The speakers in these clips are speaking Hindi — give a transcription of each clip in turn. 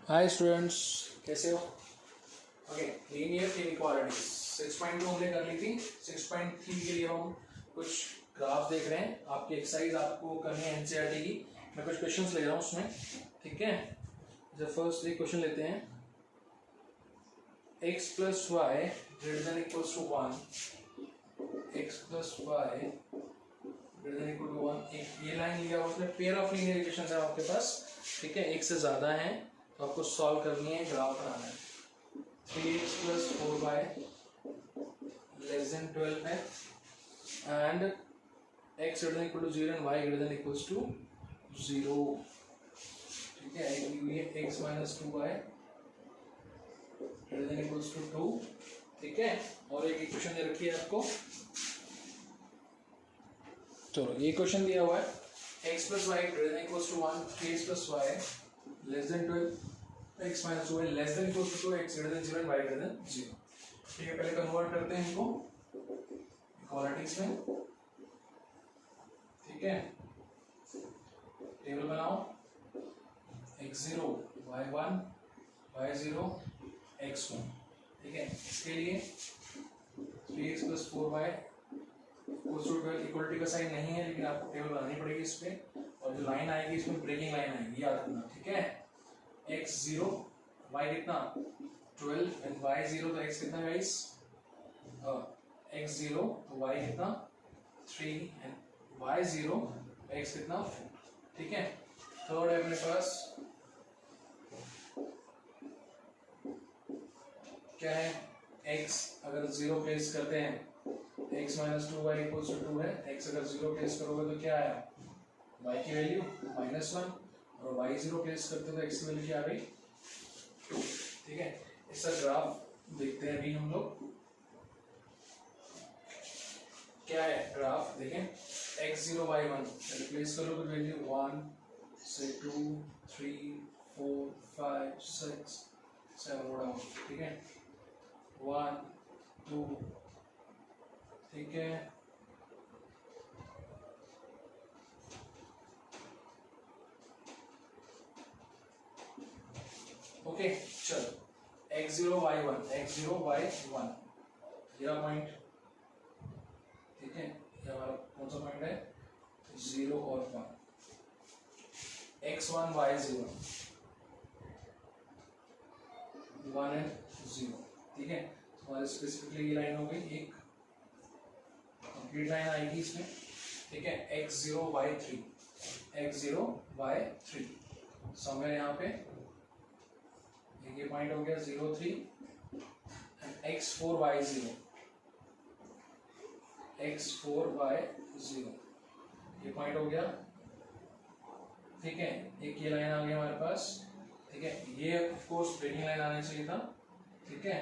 हाय स्टूडेंट्स, कैसे हो? ओके, लीनियर इनइक्वालिटीज 6.2 हमने कर ली थी। 6.3 के लिए हम कुछ ग्राफ देख रहे हैं। आपकी एक्सरसाइज आपको करनी है एनसीईआरटी की। मैं कुछ क्वेश्चंस ले रहा हूँ उसमें, ठीक है। जब फर्स्ट एक क्वेश्चन लेते हैं, x plus y greater than equals to 1, x plus y greater than equal to 1। एक ये लाइन लिया उसने, पेयर ऑफ लीनियर इक्वेशंस है आपके पास, ठीक है। एक से ज़्यादा है तो आपको सॉल्व करनी है, ग्राफ बनाना है। 3x plus 4y less than 12 है and x greater than equal to 0 and y greater than equals to 0, ठीक है। ये x minus 2y greater than equals to 2, ठीक है। और एक इक्वेशन दे रखी है आपको, चलो ये क्वेश्चन दिया हुआ है x plus y greater than equals to 1, 3x plus y less than 12, x minus 2y less than equals to 2, x greater than 0 and y greater than 0, ठीक है। पहले कन्वर्ट करते हैं इनको इक्वालिटीज में, ठीक है। टेबल बनाओ, x0 y1 y0 x1, ठीक है। इसके लिए 3x प्लस 4y इक्वलिटी का साइन नहीं है, लेकिन आपको टेबल बनानी पड़ेगी इस पे। और जो लाइन आएगी इसमें ब्रेकिंग लाइन आएगी, याद रखना, ठीक है। x0 y कितना 12 एंड y0 तो x कितना गाइस, x0 तो y कितना 3 एंड y0 x कितना 4, ठीक है। थर्ड है अपने पास क्या है, x अगर 0 प्लेस करते हैं x minus 2y equals to 2 है। x अगर 0 प्लेस करोगे तो क्या आया, y की वैल्यू -1, और y0 प्लेस करते हो तो x की वैल्यू क्या आ गई 2, ठीक है। इसका ग्राफ देखते हैं अभी हम लोग, क्या है ग्राफ देखें। x0 y1 रिप्लेस करो तो वैल्यू 1 से 2 3 4 5 6 7 बड़ा हो, ठीक है। 1 2, ठीक है। ओके चलो, x0 y1 x0 y1 ये पॉइंट, ठीक है। ये हमारा कौन सा पॉइंट है, 0 और 1। x1 y0 1 एंड 0, ठीक है। हमारे स्पेसिफिकली ये लाइन हो गई, एक कंप्लीट लाइन आएगी इसमें, ठीक है। x0 y3 x0 y3 somewhere यहाँ पे ये पॉइंट हो गया 0 3 एंड x4 y0 ये पॉइंट हो गया, ठीक है। एक ये लाइन आ गई हमारे पास, ठीक है। ये ऑफ कोर्स ब्रेकिंग लाइन आना चाहिए था, ठीक है।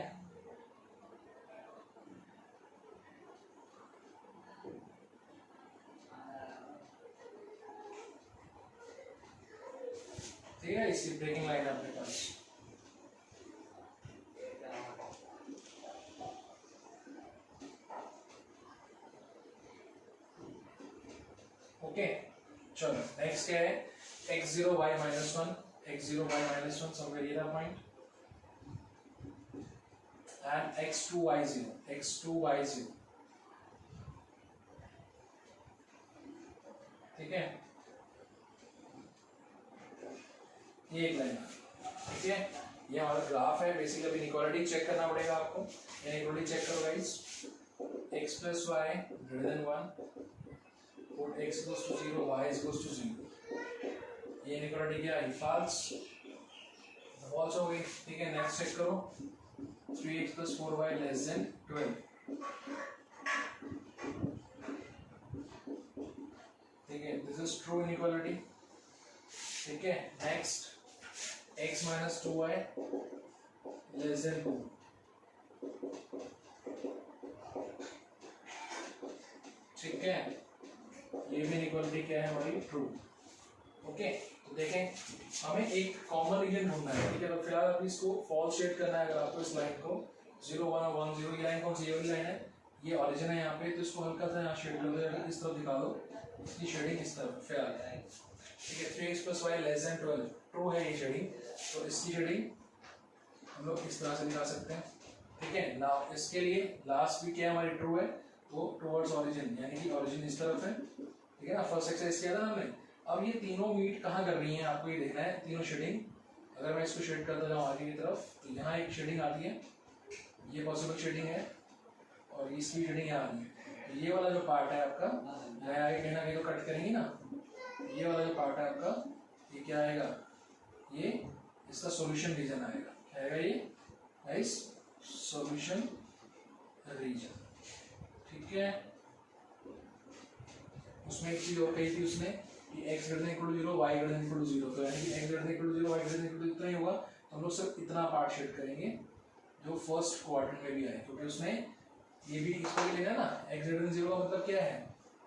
ठीक है, इसी ब्रेकिंग लाइन आपके पास, ओके। चलो नेक्स्ट क्या है, x0 y माइनस 1 समवेयर ये रहा पॉइंट, एंड x2 y0 ठीक है। ये एक लाइन, ठीक है। ये हमारा ग्राफ है। बेसिकली अभी इनइक्वालिटी चेक करना पड़ेगा आपको। इनइक्वालिटी चेक करो guys, x plus y greater than 1 और x equals to 0 y equals to 0। ये इनइक्वालिटी क्या है, फॉल्स, फॉल्स हो गई, ठीक है। नेक्स्ट चेक करो, 3x plus 4y less than 12, ठीक है। दिस इज ट्रू इनइक्वालिटी, ठीक है। Next x minus 2y less then 2, ठीक है। ये भी इनइक्वालिटी क्या है हमारी, ट्रू, ओके। तो देखें, हमें एक कॉमन रीजन ढूंढना है, ठीक है। तो फिलहाल अभी इसको फॉल्स शेड करना है। अगर आपको इस लाइन को 0 1 और 1 0, ये लाइन कौन सी, ये वाली लाइन है, ये ओरिजिन है यहाँ पे, तो इसको हल्का सा यहाँ शेड कर दो, इस तरफ दिखा दो, इसकी शेडिंग इस तरफ फिलहाल, ठीक है। 3x plus y less than 12 true है ये शेडिंग, तो इसकी शेडिंग हम लोग इस तरह से दिखा सकते हैं, ठीक है। नाउ इसके लिए लास्ट भी क्या हमारी ट्रू है, तो टुवर्ड्स ऑरिजिन, यानी कि ऑरिजिन इस तरफ है, ठीक है ना। फर्स्ट एक्सरसाइज किया था हमने। अब ये तीनों मीट कहाँ कर रही हैं आपको ये देखना है, तीनों शेडिंग। अगर मैं इसको शेड करता जाऊँ आगे की तरफ, तो यहाँ एक शेडिंग आती है, ये पॉसिबल शेडिंग है, और इसकी शेडिंग यहाँ आ रही है। तो ये वाला जो पार्ट है आपका, मैं आगे कहीं ना कहीं तो कट करेंगे ना, ये वाला जो पार्ट है आपका, ये क्या आएगा, ये इसका सॉल्यूशन रीजन आएगा। क्या आएगा ये गाइस, सॉल्यूशन रीजन, ठीक है। उसमें एक चीज और कही थी उसने कि x greater than equal to 0, y greater than equal to 0, तो यानी कि x greater than equal to 0, y greater than equal to इतना ही होगा। तो हम लोग सिर्फ इतना पार्ट शेड करेंगे जो फर्स्ट क्वाड्रेंट में भी आए, क्योंकि उसने ये भी इसको भी लेना है ना। x ग्रेटर देन 0 का मतलब क्या है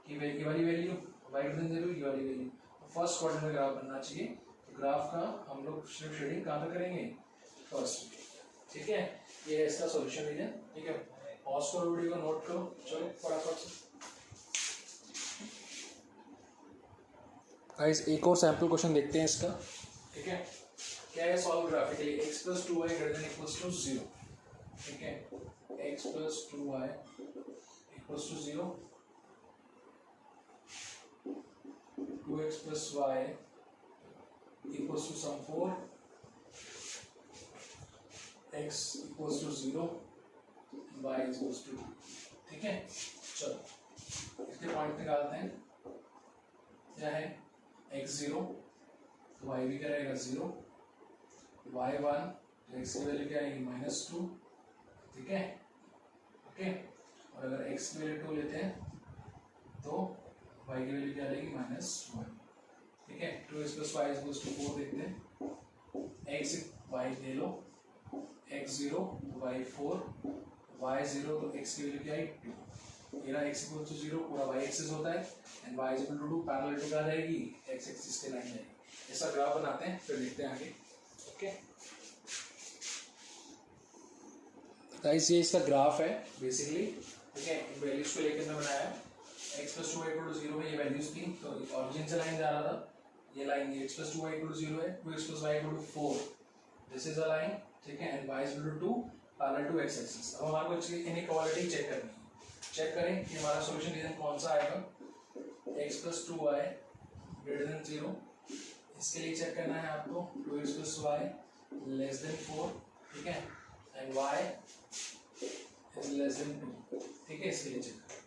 कि ये वाली वैल्यू, y ग्रेटर देन 0 ये वाली वैल्यू, तो फर्स्ट क्वाड्रेंट में ग्राफ बनना चाहिए। तो ग्राफ का हम लोग सिर्फ शेडिंग कहाँ पे करेंगे, फर्स्ट, ठीक है। ये है इसका सॉल्यूशन रीजन, ठीक है। पॉज करो वीडियो को, नोट करो, चलो फटाफट से। गाइस एक और सैंपल क्वेश्चन देखते हैं इसका, ठीक है। क्या है, solve graphically x + 2y greater than equals to 0, ठीक है। x + 2y equals to 0, 2x + y equals to sum 4, x equals to 0, y equals to 2, ठीक है। चलो इसके पॉइंट निकालते हैं। क्या है, x0, तो y भी क्या रहेगा 0, y1, तो x की वैल्यू क्या आएगी -2, ठीक है, ओके। और अगर x की वैल्यू 2 लेते हैं तो y की वैल्यू क्या आएगी -1, ठीक है। 2x + y = 4 देखते हैं। x y ले लो, x0 y4 y0, तो x की वैल्यू क्या है 2। मेरा x = 0 पूरा y एक्सिस होता है, एंड y = 2 पैरेलल टू क्या रहेगी, x एक्सिस के लाइन रहेगी। ऐसा ग्राफ बनाते हैं, फिर देखते हैं आगे, ओके। गाइस ये इसका ग्राफ है बेसिकली, ठीक है। इन वैल्यूज को लेकर मैं बनाया है। x + 2y = 0 में ये वैल्यूज थी, तो ऑरिजिन से लाइन जा रहा था, ये लाइन ये x + 2y = 0 है, 2x + y = 4, this is a line, ठीक है। And y = 2 parallel to x axis. अब हमारे को इसकी इनइक्वालिटी चेक करनी है। चेक करें कि हमारा सॉल्यूशन रीजन कौन सा आएगा, x + 2y ग्रेटर देन 0, इसके लिए चेक करना है आपको 2x + y लेस देन 4, ठीक है, and y is less then 2, ठीक है। इसके लिए चेक करें।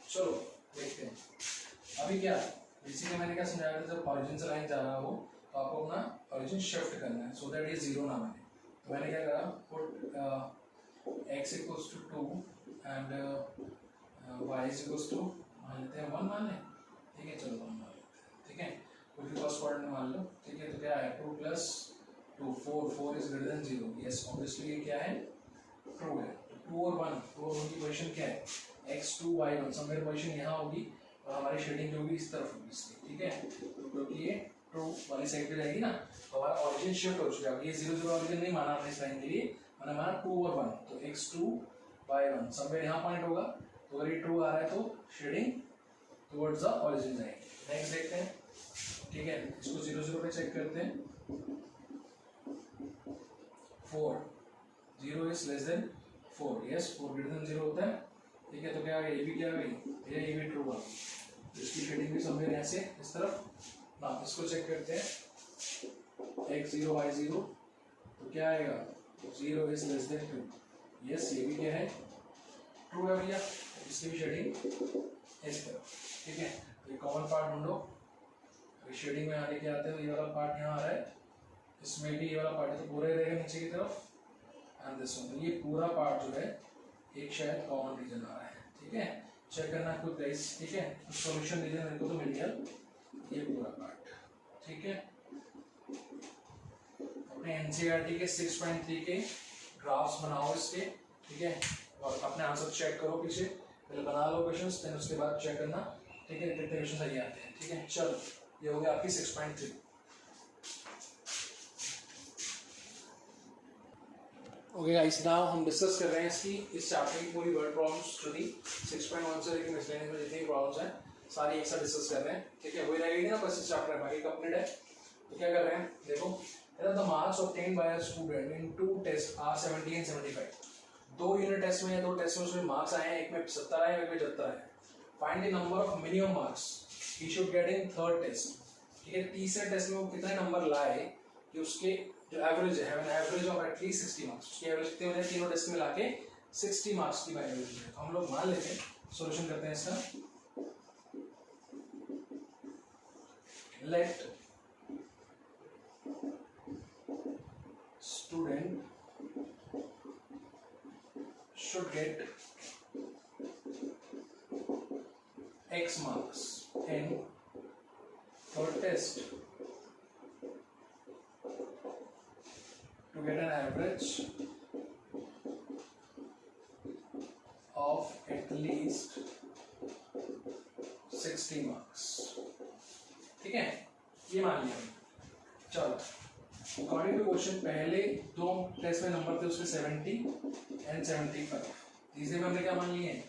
चलो देखते हैं अभी क्या बेसिकली मैंने क्या समझाया था, जब ऑरिजिन से लाइन जा रहा हो तो आपको अपना ऑरिजिन शिफ्ट करना है, सो दैट ये 0 ना बने। तो मैंने क्या करा, पुट x = 2 एंड y = मान लेते हैं 1 मान लें, ठीक है। चलो 1 मान लेते हैं, ठीक है। कुछ भी फर्स्ट क्वाड्रेंट मान लो, ठीक है। तो क्या है 2 + 2 4 is greater than 0, yes obviously ये क्या है, ट्रू है। 2 और 1 की पोजीशन क्या है, x2 y1, समवेयर पोजीशन यहाँ होगी और हमारी शेडिंग जो होगी इस तरफ होगी इसकी, ठीक है। तो क्योंकि ये ट्रू वाली साइड पे जाएगी ना, तो हमारा ऑरिजिन शिफ्ट हो चुका है। ये 0 0 ऑरिजिन नहीं माना हमने इस लाइन के लिए, मैंने माना 2 और 1, तो x2 y1 समवेयर यहाँ पॉइंट होगा। तो अगर ये ट्रू आ रहा है तो शेडिंग टुवर्ड्स द ऑरिजिन जाएगी। नेक्स्ट देखते हैं, ठीक है। इसको 0 0 पे चेक करते हैं। 4 0 is less then 4, yes 4 greater than 0 होता है, ठीक है। तो क्या आ गया, ये भी क्या आ गई, ये भी ट्रू आ गई। इसकी शेडिंग भी समवेयर ऐसे इस तरफ। ना इसको चेक करते हैं, x0 y0, तो क्या आएगा 0 इज लेस देन 2, यस ये भी क्या है, ट्रू है भैया। इसकी भी शेडिंग इस तरफ, ठीक है। ये कॉमन पार्ट ढूंढो, शेडिंग में आने के आते हैं, ये वाला पार्ट यहाँ आ रहा है, इसमें भी ये वाला पार्ट है, तो पूरा रहेगा नीचे की तरफ, एंड दिस वन, ये पूरा पार्ट जो है एक शायद कॉमन रीजन आ रहा है, ठीक है। चेक करना खुद गाइस, ठीक है। तो सॉल्यूशन रीजन मेरे को तो मिल गया, ये पूरा पार्ट, ठीक है। अपने एनसीईआरटी के 6.3 के ग्राफ्स बनाओ इसके, ठीक है, और अपने आंसर चेक करो पीछे, पहले बना लो क्वेश्चंस, देन उसके बाद चेक करना, ठीक है, कितने क्वेश्चन सही आते हैं, ठीक है। चलो ये हो गया आपकी 6.3। ओके गाइस, नाउ हम डिस्कस कर रहे हैं इसकी इस चैप्टर की पूरी वर्ड प्रॉब्लम्स जो थी 6.1 से लेकर मिसलेनियस में जितनी प्रॉब्लम्स हैं सारी एक साथ डिस्कस कर रहे हैं, ठीक है। वही रहेगी ना बस इस चैप्टर में, बाकी कंप्लीट है। तो क्या कर रहे हैं देखो, the marks obtained by a student in 2 test are 70 and 75। 2 unit test में या 2 टेस्ट में उसमें मार्क्स आए हैं, एक में 70 आए एक में 75 आए। Find the number of minimum marks he should get in third test. ठीक है, तीसरे टेस्ट में वो कितने नंबर लाए कि उसके जो एवरेज है, N average of at least 60 marks, उसकी एवरेज कितने हो जाए तीनों टेस्ट में लाके 60 मार्क्स की एवरेज है। तो हम लोग मान लेते हैं, सॉल्यूशन करते हैं इसका। Let student should get X marks in third test to get an average of at least 60 marks। ठीक है, ये मान लिया। चलो, अकॉर्डिंग टू क्वेश्चन पहले 2 टेस्ट में नंबर थे उसके 70 एंड 75। तीसरे में हमने क्या मान लिए हैं,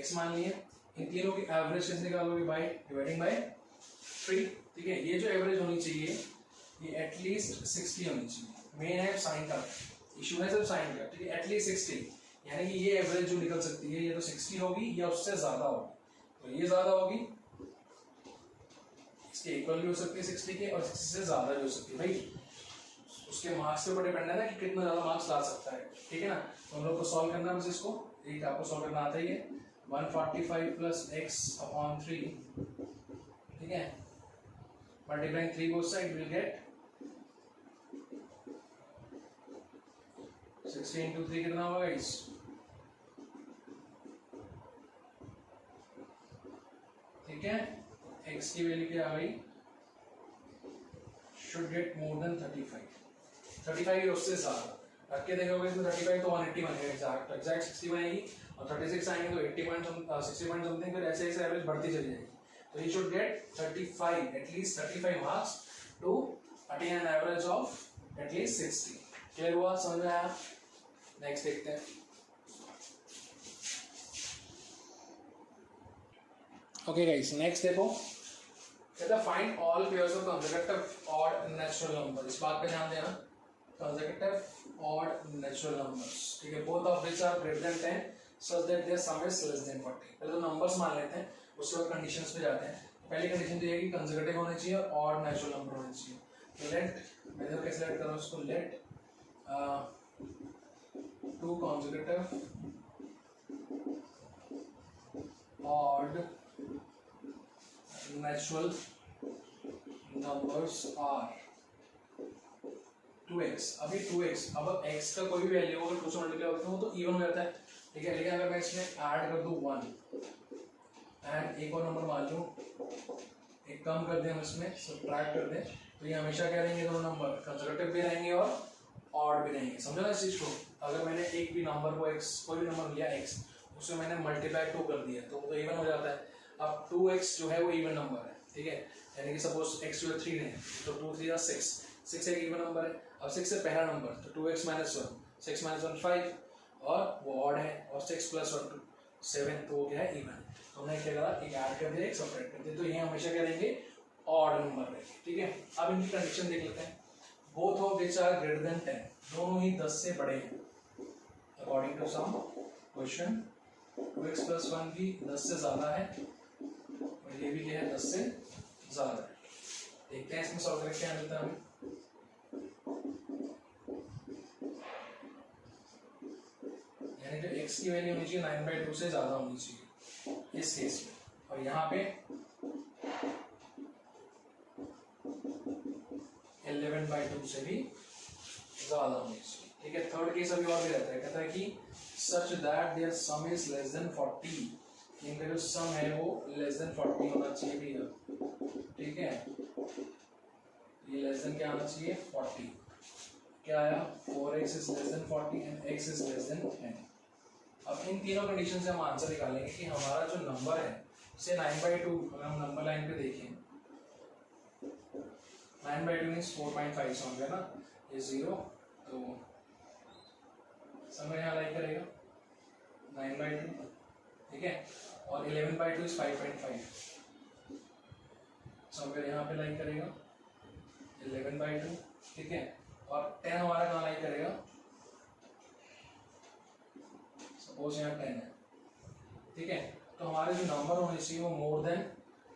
x मान लिए। इन तीनों की एवरेज कैसे निकालोगे, बाय डिवाइडिंग बाय 3। ठीक है, ये जो एवरेज होनी चाहिए ये एटलीस्ट 60 होनी चाहिए। मेन है साइन का इशू है, सिर्फ साइन का। ठीक है, एटलीस्ट 60 यानी कि ये एवरेज जो निकल सकती है ये तो 60 होगी या उससे ज्यादा होगी। तो ये ज्यादा होगी, इसके इक्वल भी हो सकती है 60 के, और 60 से ज्यादा भी हो सकती है। भाई उसके मार्क्स के ऊपर डिपेंड है ना कि कितना ज्यादा मार्क्स ला सकता है। ठीक है ना, तो हम लोग को सॉल्व करना है बस इसको। एक आपको सॉल्व करना आता ही है, 145 प्लस x अपॉन 3। ठीक है, multiplying 3 both side will get 60 into 3 कितना होगा गाइस, ठीक है। x की वैल्यू क्या आ गई, शुड गेट मोर देन 35 या उससे ज्यादा। रख के देखोगे तो 35 तो 180 बनेगा, एग्जैक्ट 60 बनेगी, और 36 आएंगे तो 60 पॉइंट समथिंग, फिर ऐसे ऐसे एवरेज बढ़ती चली जाएगी। तो he should get 35, at least 35 marks to attain an average of at least 60। Clear हुआ, समझ में आया? नेक्स्ट देखते हैं। ओके गाइस, नेक्स्ट देखो, कहता find all pairs of consecutive odd natural number. इस बात पे ध्यान देना, कंसेक्यूटिव ऑड नेचुरल नंबर्स, ठीक है, both of which are greater than 10 such that their sum is less than 40। पहले तो नंबर्स मान लेते हैं, उसके बाद कंडीशंस पे जाते हैं। पहली कंडीशन तो ये है कि कंसेक्यूटिव होने चाहिए और ऑड नेचुरल नंबर होने चाहिए। तो लेट, मैं देखो कैसे लेट कर रहा हूं उसको, late 2 consecutive odd natural numbers are 2x। अभी 2x, अब x का कोई भी वैल्यू अगर 2 से मल्टीप्लाई करता हूँ तो इवन हो जाता है। ठीक है, लेकिन अगर मैं इसमें ऐड कर दूं 1 एंड एक और नंबर मान लूं, एक कम कर दें हम इसमें सब्ट्रैक्ट कर दें, तो ये हमेशा क्या रहेंगे, दोनों नंबर कंसेक्यूटिव भी रहेंगे और ऑड भी रहेंगे। समझो ना इस चीज को। अगर मैंने एक भी नंबर को x, कोई भी नंबर लिया x, उसमें मैंने मल्टीप्लाई 2 कर दिया तो इवन हो जाता है। अब 2x जो है वो इवन नंबर है। ठीक है, यानी कि सपोज x जो है 3 है तो 2 3 6 एक इवन नंबर है। अब 6 से पहला नंबर तो 2x माइनस 1, 6 माइनस 1 5, और वो ऑड है, और 6 प्लस 1 2 7, तो वो क्या है, इवन। तो हमने क्या करा, एक ऐड कर दिया एक सब्ट्रैक्ट कर दिया, तो ये हमेशा क्या रहेंगे, ऑड नंबर रहेंगे। ठीक है, अब इनकी कंडीशन देख लेते हैं। Both of which are greater than 10, दोनों ही 10 से बड़े हैं according to some question. 2x plus 1 भी 10 से ज्यादा है, और ये भी क्या है, 10 से ज्यादा है। देखते हैं इसमें सॉल्व करके क्या मिलता है हमें। यानी जो x की वैल्यू होनी चाहिए 9/2 से ज्यादा होनी चाहिए इस केस में, और यहाँ पे 11/2 से भी ज्यादा होनी चाहिए। ठीक है, थर्ड केस अभी और भी रहता है, कहता है कि such that their sum is less than 40, इनका जो सम है वो लेस देन 40 होना चाहिए भैया। ठीक है, ये लेस देन क्या आना चाहिए, 40। क्या आया, 4x is less than 40 and x is less then 10। अब इन तीनों कंडीशन से हम आंसर निकालेंगे कि हमारा जो नंबर है, से 9/2, अगर हम नंबर लाइन पे देखें 9/2 मीन्स 4.5 समझ गया ना, ये 0, तो समय यहाँ लाइक करेगा 9/2। ठीक है, और 11/2 इज 5.5, समय यहाँ पे लाइक करेगा 11/2। ठीक है, और 10 हमारा कहाँ लाई करेगा, सपोज यहाँ 10 है, ठीक है। तो हमारे जो नंबर होने चाहिए वो मोर देन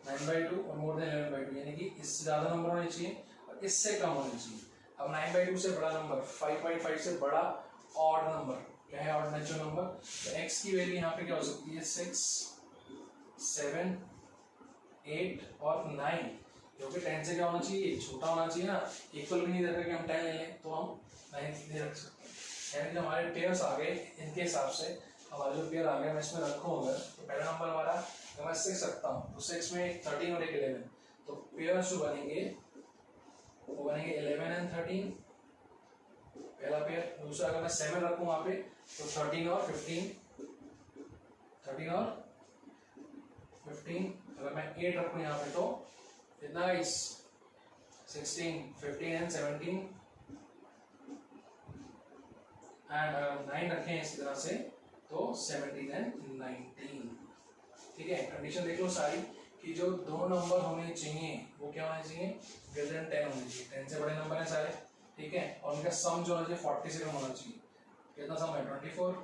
9/2 और मोर देन 11/2, यानी कि इससे ज़्यादा नंबर होने चाहिए और इससे कम होने चाहिए। अब 9/2 से बड़ा नंबर, 5.5 से बड़ा ऑड नंबर, क्या है ऑड नेचुरल नंबर, तो x की वैल्यू यहाँ पे क्या हो सकती है 6, 7, 8 और 9, क्योंकि 10 से क्या होना चाहिए, छोटा होना चाहिए ना, इक्वल भी नहीं रख कि हम 10 ले लें तो हम 9 नहीं रख सकते। यानी कि हमारे पेयर्स आ गए, इनके हिसाब से हमारा जो पेयर आ गया मैं इसमें रखूँगा, तो पहला नंबर हमारा मैं 6 रखता हूँ, तो 6 में 13 और एक 11, तो पेयर्स जो बनेंगे वो बनेंगे 11 and 13, पहला पेयर। दूसरा अगर मैं 7 रखूँ वहाँ पे तो 13 और 15, 13 और 15, अगर मैं 8 रखूँ यहाँ पे तो कितना गाइस 16, 15 and 17, एंड अगर 9 रखें इसी तरह से तो 17 and 19, ठीक है। कंडीशन देख लो सारी कि जो दो नंबर होने चाहिए वो क्या होने चाहिए, ग्रेटर देन 10 होने चाहिए, 10 से बड़े नंबर हैं सारे, ठीक है। और उनका सम जो होना चाहिए 40 से कम होना चाहिए। कितना सम है 24,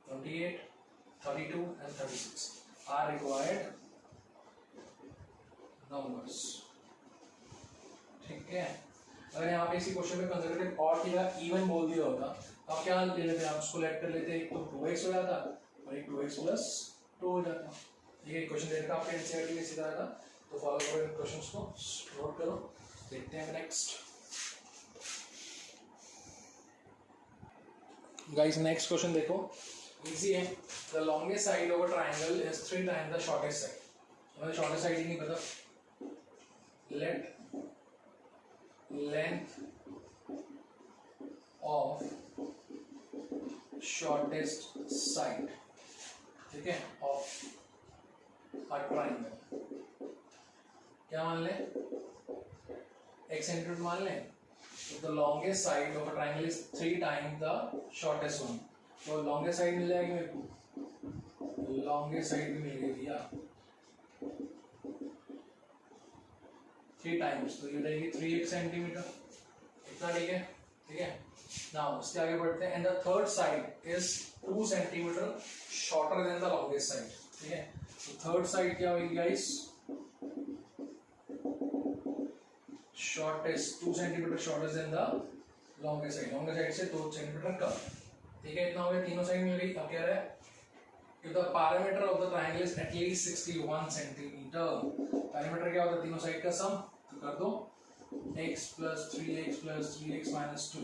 28, 32 and 36 आर रिक्वायर्ड नंबर्स, ठीक है। अगर यहाँ पे इसी क्वेश्चन में कंजर्वेटिव और की जगह इवन बोल दिया होता, अब क्या ले लेते हैं, आप उसको लेट कर लेते, एक तो 2x हो जाता और एक 2x + 2 हो जाता, ठीक है। क्वेश्चन देखा आपके एनसीईआरटी में इसी तरह का, तो फॉलो करो इन क्वेश्चंस को, नोट करो, देखते हैं नेक्स्ट। गाइस नेक्स्ट क्वेश्चन देखो, इजी है। The longest side of a triangle is 3 times the shortest side. हमें शॉर्टेस्ट साइड ही नहीं पता, late length of shortest side, ठीक है, ऑफ अ ट्रायंगल, क्या मान लें, x सेंटीमीटर मान लें। तो the longest side of a triangle is 3 times the shortest one, तो लॉन्गेस्ट साइड मिल जाएगी मेरे को, लॉन्गेस्ट साइड भी मिल गई भैया 3 टाइम्स, तो ये रहेगी 3x सेंटीमीटर, इतना, ठीक है, ठीक है। नाउ उसके आगे बढ़ते हैं, and the third side is 2 centimetre shorter than the longest side, ठीक है। तो थर्ड साइड क्या होगी guys, shortest 2 centimetre shortest than the longest side, longest side से 2 सेंटीमीटर कम, ठीक है। इतना हो गया, तीनों साइड मिल गई। अब कह रहा है if the perimeter of the triangle is at least 61 centimeter, parameter क्या होता है, तीनों साइड का सम, तो कर दो x + 3x + 3x - 2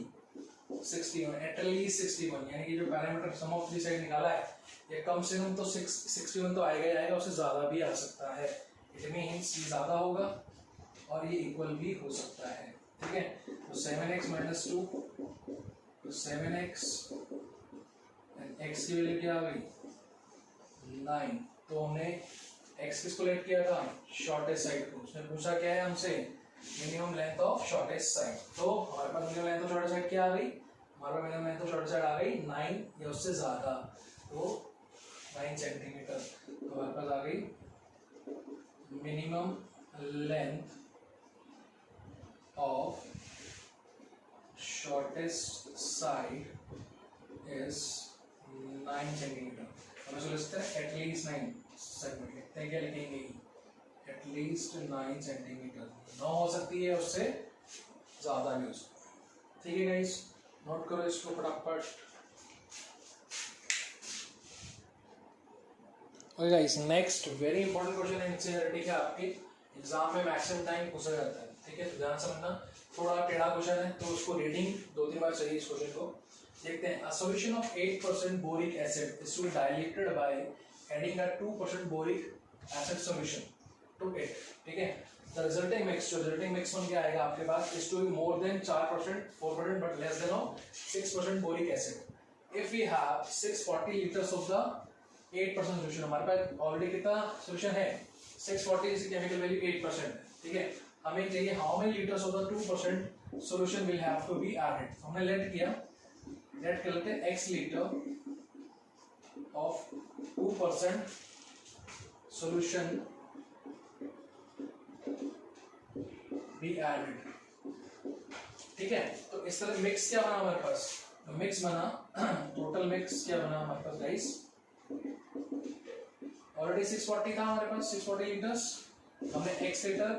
61, at least 61, यानी कि जो parameter sum of three side निकाला है ये कम से कम तो 61 तो आएगा ही आएगा, उससे ज़्यादा भी आ सकता है, इट मीन्स ये ज़्यादा होगा और ये इक्वल भी हो सकता है, ठीक है। तो 7x - 2, तो 7x एंड x की वैल्यू क्या आ गई 9, तो हमने x किसको लेट किया था, शॉर्टेस्ट साइड को, उसने पूछा क्या है हमसे, minimum length of shortest side, तो हमारे पास minimum length of shortest side क्या आ गई, हमारे पास minimum length of shortest side आ गई 9 या उससे ज़्यादा, तो 9 सेंटीमीटर, तो हमारे पास आ गई minimum length of shortest side is 9 centimetre. हमें सोचते हैं एटलीस्ट 9 सेंटीमीटर, लिखते हैं क्या लिखेंगे, एटलीस्ट 9 सेंटीमीटर, 9 हो सकती है उससे ज़्यादा भी हो सकती है, ठीक है गाइस, नोट करो इसको फटाफट। Okay guys, next very important question है एनसीईआरटी का, आपके एग्जाम में मैक्सिमम टाइम पूछा जाता है, ठीक है, ध्यान समझना, थोड़ा टेढ़ा क्वेश्चन है तो उसको रीडिंग 2-3 बार चाहिए इस क्वेश्चन को। देखते हैं, a solution of 8% boric acid is to be diluted by adding a 2% boric acid solution to it, ठीक है। The resulting mix, जो resulting mix में क्या आएगा आपके पास, is to be more than 4%, 4% but less than of 6% boric acid. If we have 640 liters of the 8% solution, हमारे पास ऑलरेडी कितना सोल्यूशन है 640, इसकी केमिकल वैल्यू 8%, ठीक है। हमें चाहिए how many litres of the 2% solution will have to be added, हमने लेट किया, लेट कर लेते हैं x litre of 2% solution be added, ठीक है। तो इस तरह मिक्स क्या बना हमारे पास, मिक्स बना, टोटल मिक्स क्या बना हमारे पास गाइस, ऑलरेडी 640 था हमारे पास, 640 लीटर्स, हमने x लीटर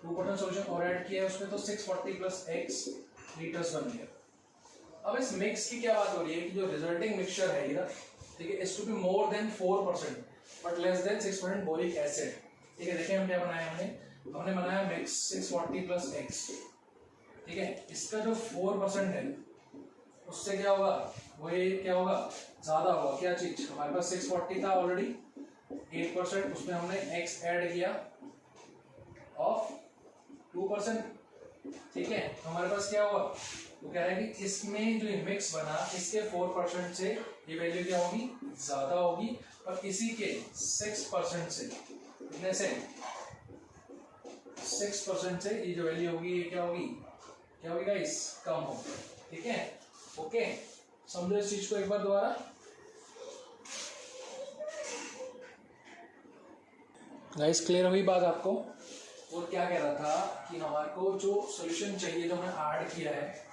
2% सॉल्यूशन और ऐड किया है उसमें, तो 640 प्लस x लीटर्स बन गया। अब इस मिक्स की क्या बात हो रही है कि जो रिजल्टिंग मिक्सचर है इधर, ठीक है, is to be more than 4% but less than 6% boric acid. ठीक है, देखिए हम क्या बनाया, हमने बनाया मिक्स 640 प्लस x, ठीक है, इसका जो 4% है उससे क्या होगा, वो ये क्या होगा, ज्यादा होगा, क्या चीज, हमारे पास 640 था ऑलरेडी, 8%, उसमें हमने x ऐड किया ऑफ 2%, ठीक है, हमारे पास क्या होगा, वो कह रहा है कि इसमें जो मिक्स बना इसके 4% से ये वैल्यू क्या होगी, ज्यादा होगी, और इसी के 6% से, कितने से, 6% से ये जो वैल्यू होगी ये क्या होगी, क्या होगी गाइस, कम होगी। ठीक है, ओके, समझो इस चीज को एक बार दोबारा। गाइस क्लियर हुई बात आपको? और क्या कह रहा था कि हमारे को जो सॉल्यूशन चाहिए जो हमने ऐड किया है,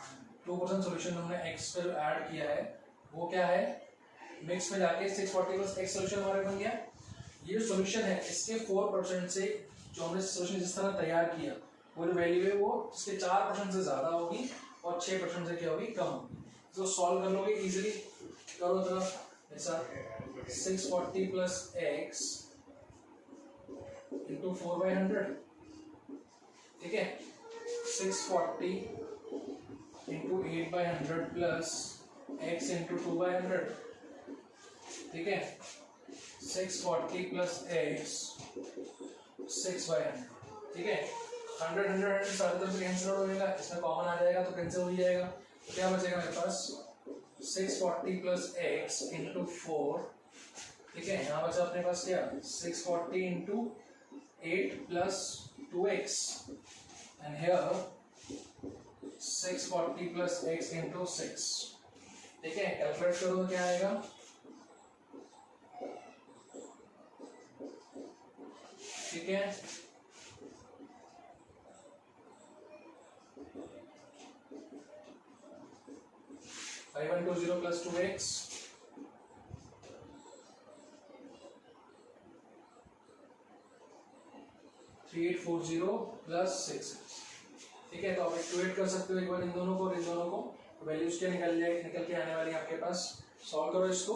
2% सॉल्यूशन हमने x पे ऐड किया है, वो क्या है, मिक्स में जाके 640 प्लस x सॉल्यूशन हमारे बन गया। ये जो सॉल्यूशन है इसके 4% से जो हमने सॉल्यूशन जिस तरह तैयार किया, वो जो वैल्यू है वो इसके 4% से ज्यादा होगी और 6% से क्या होगी, कम होगी। तो सॉल्व कर लोगे इजीली, करो जरा ऐसा, 640 प्लस x इंटू 4/100, ठीक है, 640 इंटू 8/100 प्लस x इंटू 2/100, ठीक है, 640 प्लस x 6/100, ठीक है, 100 सारे तरफ से कैंसिल हो जाएगा, इसमें कॉमन आ जाएगा तो कैंसिल हो जाएगा, तो क्या बचेगा मेरे पास 640 प्लस x इंटू 4, ठीक है, यहाँ बचा अपने पास क्या 640 into 8 plus 2x and here 640 plus x into 6, ठीक है, कैलकुलेट करो तो क्या आएगा, ठीक है, five 120 plus 2x 3840 plus 6x, ठीक है, तो आप एक्टिवेट कर सकते हो एक बार इन दोनों को, इन दोनों को, वैल्यूज क्या निकल के आने वाली है आपके पास, सॉल्व करो इसको।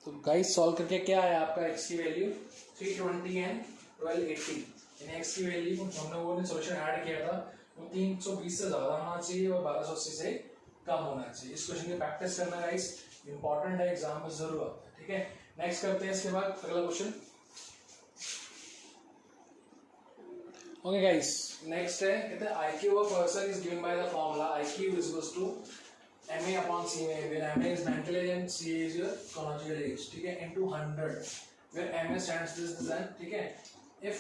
तो गाइस सॉल्व करके क्या आया आपका x की वैल्यू 320 एंड 1280, यानी x की वैल्यू हमने वो सॉल्यूशन ऐड किया था वो 320 से ज्यादा होना चाहिए और 1280 से कम होना चाहिए। इस क्वेश्चन की प्रैक्टिस करना गाइस इंपॉर्टेंट है, एग्जाम में जरूर आता है। ठीक है, नेक्स्ट करते हैं इसके बाद अगला क्वेश्चन। ओके गाइस, नेक्स्ट है, कहते हैं IQ of a person is given by the formula IQ is equals to MA upon CA, where MA is mental age and CA is your chronological age, ठीक है, into 100, where MA stands this design, ठीक है, if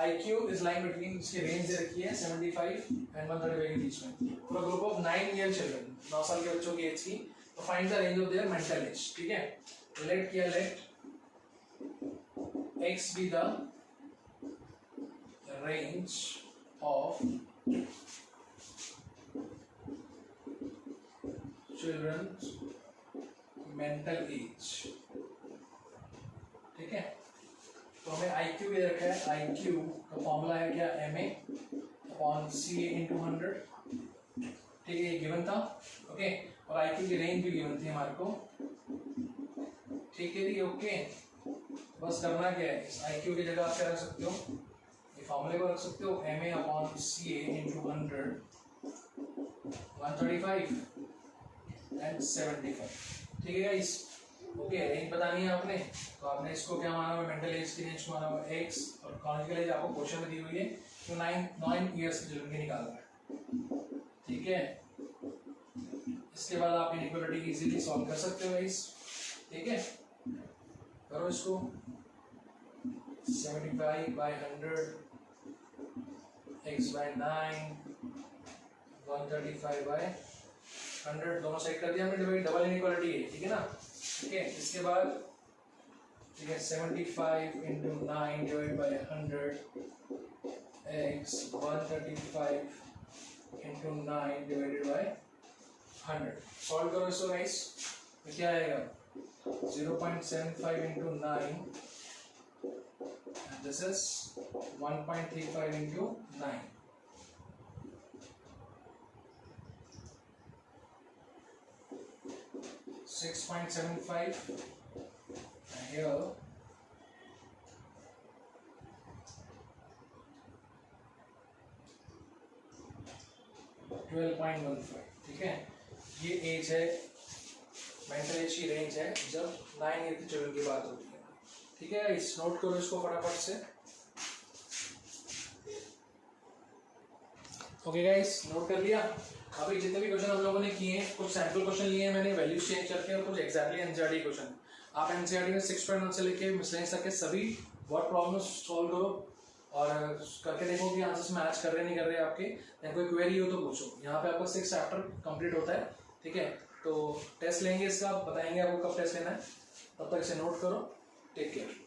IQ is lying between, इसकी रेंज दे रखी है 75 and 135 के बीच में, for a group of 9 year children, 9 साल के बच्चों की एज की, तो find the range of their mental age, ठीक है, let किया, let X be the range of children's mental age, ठीक है, तो हमें IQ दे रखा है, IQ का फॉर्मूला है क्या, MA अपॉन CA into 100, ठीक है, ये गिवन था, ओके, और IQ की रेंज भी गिवन थी हमारे को, ठीक है जी, ओके, बस करना क्या है, इस IQ की जगह आप क्या रख सकते हो, फॉर्मूले को रख सकते हो, MA upon CA into 100, 135 and 75, ठीक है गाइस, ओके, रेंज बतानी है आपने, तो आपने इसको क्या माना हुआ, मेंटल एज की रेंज को माना हुआ X, और कॉन्जुगल एज आपको क्वेश्चन में दी हुई है, तो 9 इयर्स की चिल्ड्रन की निकालना है, ठीक है, इसके बाद आप इनइक्वालिटी इजीली सॉल्व कर सकते हो गाइस, ठीक है, करो इसको, 75/100 x by 9 135/100 दोनों साइड कर दिया हमने डिवाइड, डबल इनइक्वालिटी है, ठीक है ना, ठीक है, इसके बाद ठीक है 75 into 9 divided by 100 x 135 into 9 divided by 100. Solve करो इसको गाइस, तो क्या आएगा 0.75 into 9 and this is 1.35 into 9. $6.75 and here 12.15. ठीक है, ये एज है, मेंटल एज की रेंज है जब 9 ईयर के चिल्ड्रन की बात होती है। ठीक है, इस नोट करो इसको फटाफट से। ओके गाइस, नोट कर लिया। अभी जितने भी क्वेश्चन हम लोगों ने किए हैं, कुछ सैंपल क्वेश्चन लिए हैं मैंने वैल्यूज चेंज करके, और कुछ एग्जैक्टली एनसीईआरटी क्वेश्चन। आप एनसीईआरटी में 6.1 से लेके मिसलेनियस तक के सभी वर्ड प्रॉब्लम्स सॉल्व करो और करके देखो कि आंसर्स मैच कर रहे नहीं कर रहे आपके। देन कोई क्वेरी हो तो पूछो। यहाँ पे आपका 6 चैप्टर कंप्लीट होता है। ठीक है, तो टेस्ट लेंगे इसका, बताएंगे आपको कब टेस्ट लेना है। तब तक इसे नोट करो। Take care.